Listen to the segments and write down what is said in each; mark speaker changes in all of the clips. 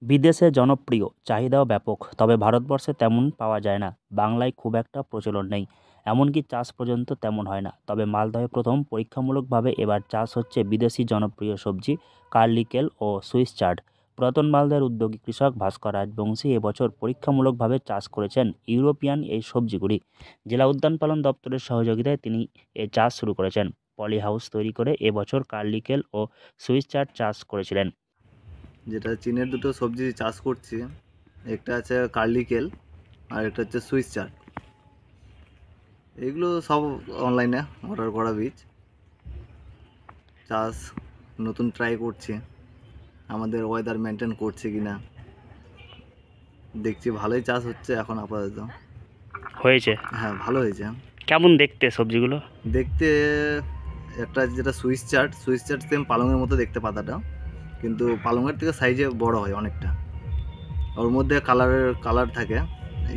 Speaker 1: বিদেশে জনপ্রিয়, চাহিদাও ব্যাপক, তবে ভারতবর্ষে তেমন পাওয়া যায় না। বাংলায় খুব একটা প্রচলন নেই, এমনকি চাষ পর্যন্ত তেমন হয় না। তবে মালদহে প্রথম পরীক্ষামূলকভাবে এবার চাষ হচ্ছে বিদেশি জনপ্রিয় সবজি কার্লিকেল ও সুইস চার্ড। পুরাতন মালদহের উদ্যোগী কৃষক ভাস্কর রাজবংশী এবছর পরীক্ষামূলকভাবে চাষ করেছেন ইউরোপিয়ান এই সবজিগুলি। জেলা উদ্যান পালন দপ্তরের সহযোগিতায় তিনি এ চাষ শুরু করেছেন। পলি হাউস তৈরি করে এবছর কার্লিকেল ও সুইস চার্ড চাষ করেছিলেন।
Speaker 2: যেটা চীনের দুটো সবজি চাষ করছি, একটা আছে কার্লিকেল আর একটা হচ্ছে সুইস চার্ট। এগুলো সব অনলাইনে অর্ডার করা বীজ। চাষ নতুন ট্রাই করছি, আমাদের ওয়েদার মেনটেন করছে কি না দেখছি। ভালোই চাষ হচ্ছে এখন আপাতত।
Speaker 1: হয়েছে?
Speaker 2: হ্যাঁ, ভালো হয়েছে।
Speaker 1: কেমন দেখতে সবজিগুলো?
Speaker 2: দেখতে একটা যেটা সুইস চার্ট সেম পালংয়ের মতো দেখতে পাতাটা, কিন্তু পালংয়ের থেকে সাইজে বড় হয় অনেকটা। ওর মধ্যে কালার থাকে,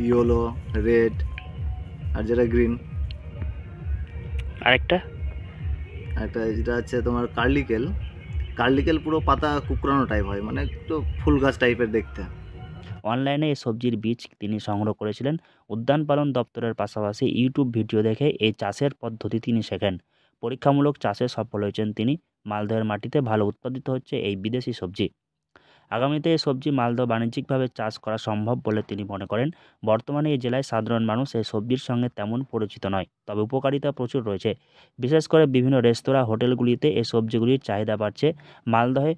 Speaker 2: ইয়েলো, রেড আর যেটা গ্রিন।
Speaker 1: আরেকটা?
Speaker 2: একটা যেটা আছে তোমার কার্লিকেল পুরো পাতা কুকরানো টাইপ হয়, মানে একটু ফুল গাছ টাইপের দেখতে।
Speaker 1: অনলাইনে এই সবজির বীজ তিনি সংগ্রহ করেছিলেন। উদ্যান পালন দপ্তরের পাশাপাশি ইউটিউব ভিডিও দেখে এই চাষের পদ্ধতি তিনি শেখেন। পরীক্ষামূলক চাষে সফল হয়েছেন তিনি। মালদহের মাটিতে ভালো উৎপাদিত হচ্ছে এই বিদেশি সবজি। আগামীতে এই সবজি মালদহ বাণিজ্যিকভাবে চাষ করা সম্ভব বলে তিনি মনে করেন। বর্তমানে এই জেলায় সাধারণ মানুষ এই সবজির সঙ্গে তেমন পরিচিত নয়, তবে উপকারিতা প্রচুর রয়েছে। বিশেষ করে বিভিন্ন রেস্তোরাঁ হোটেলগুলিতে এই সবজিগুলির চাহিদা বাড়ছে। মালদহে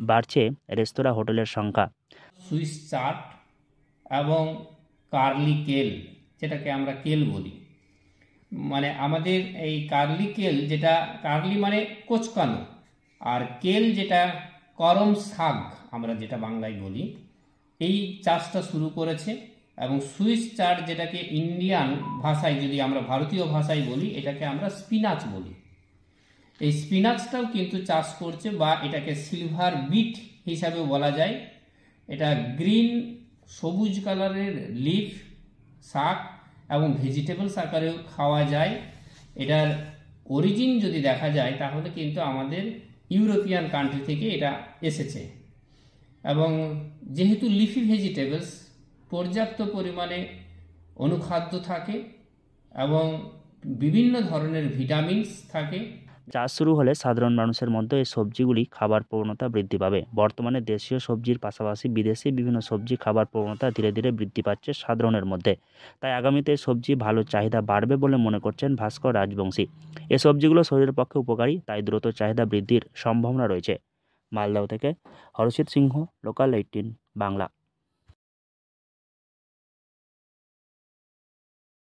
Speaker 1: বাড়ছে রেস্তোরাঁ হোটেলের সংখ্যা।
Speaker 3: সুইস চার্ট এবং কার্লি কেল, যেটাকে আমরা কেল বলি, মানে আমাদের এই কার্লি কেল, যেটা কার্লি মানে কোচকানো, আর কেল যেটা করম শাক আমরা যেটা বাংলায় বলি, এই চাষটা শুরু করেছে। এবং সুইস চার্ট যেটাকে ইন্ডিয়ান ভাষায়, যদি আমরা ভারতীয় ভাষায় বলি, এটাকে আমরা স্পিনাচ বলি। এই স্পিনাচটাও কিন্তু চাষ করছে, বা এটাকে সিলভার বিট হিসাবে বলা যায়। এটা গ্রিন সবুজ কালারের লিফ শাক এবং ভেজিটেবলস আকারেও খাওয়া যায়। এটার অরিজিন যদি দেখা যায় তাহলে কিন্তু আমাদের ইউরোপিয়ান কান্ট্রি থেকে এটা এসেছে। এবং যেহেতু লিফি ভেজিটেবলস পর্যাপ্ত পরিমাণে অনুখাদ্য থাকে এবং বিভিন্ন ধরনের ভিটামিনস থাকে।
Speaker 1: চাষ শুরু হলে সাধারণ মানুষের মধ্যে এই সবজিগুলি খাবার প্রবণতা বৃদ্ধি পাবে। বর্তমানে দেশীয় সবজির পাশাপাশি বিদেশি বিভিন্ন সবজি খাবার প্রবণতা ধীরে ধীরে বৃদ্ধি পাচ্ছে সাধারণের মধ্যে। তাই আগামীতে এই সবজি ভালো চাহিদা বাড়বে বলে মনে করছেন ভাস্কর রাজবংশী। এই সবজিগুলো শরীরের পক্ষে উপকারী, তাই দ্রুত চাহিদা বৃদ্ধির সম্ভাবনা রয়েছে। মালদহ থেকে হরষিত সিংহ, লোকাল 18 বাংলা।